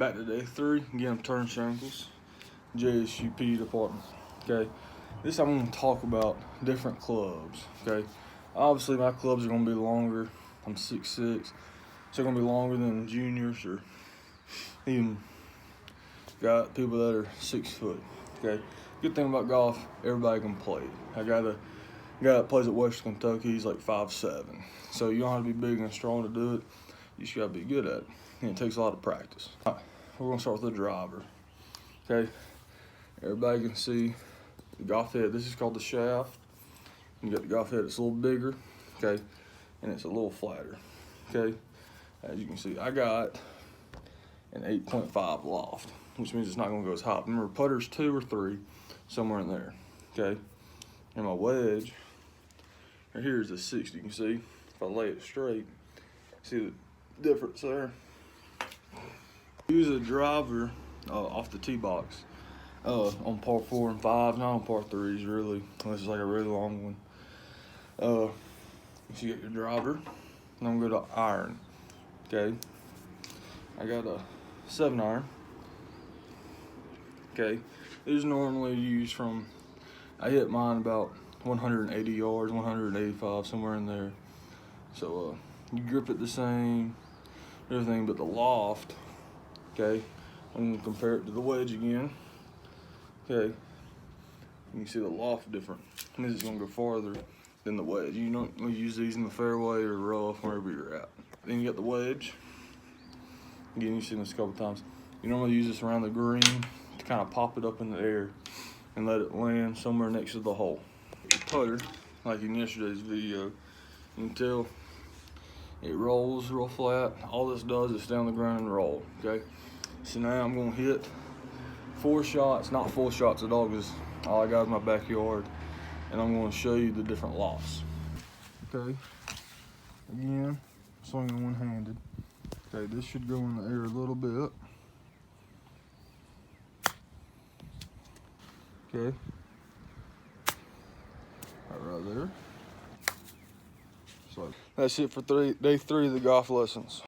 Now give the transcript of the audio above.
Back to day 3, again, turn shankles, JSUP department, okay? This I'm gonna talk about different clubs, okay? Obviously my clubs are gonna be longer. I'm 6'6", so they're gonna be longer than juniors or even got people that are 6 foot, okay? Good thing about golf, everybody can play it. I got a guy that plays at West Kentucky, he's like 5'7", so you don't have to be big and strong to do it. You just gotta be good at it, and it takes a lot of practice. All right, we're gonna start with the driver, okay? Everybody can see the golf head. This is called the shaft. You got the golf head, it's a little bigger, okay? And it's a little flatter, okay? As you can see, I got an 8.5 loft, which means it's not gonna go as high. Remember, putter's 2 or 3, somewhere in there, okay? And my wedge, right here is a 60, you can see. If I lay it straight, see the difference there? Use a driver off the tee box on par 4 and 5, not on par 3s really, unless it's like a really long one. So you get your driver, and I'm gonna go to iron, okay? I got a 7-iron, okay? These normally used from, I hit mine about 180 yards, 185, somewhere in there. So you grip it the same, everything, but the loft, okay? I'm gonna compare it to the wedge again, okay? You can see the loft different. This is gonna go farther than the wedge. You don't use these in the fairway or rough, wherever you're at. Then you got the wedge. Again, you've seen this a couple times. You normally use this around the green to kind of pop it up in the air and let it land somewhere next to the hole. The putter, like in yesterday's video, you can tell it rolls real flat. All this does is stay on the ground and roll, okay? So now I'm gonna hit 4 shots, not full shots at all, because all I got is my backyard, and I'm gonna show you the different lofts. Okay, again, swinging one-handed. Okay, this should go in the air a little bit. Okay, right there. So that's it for day 3 of the golf lessons.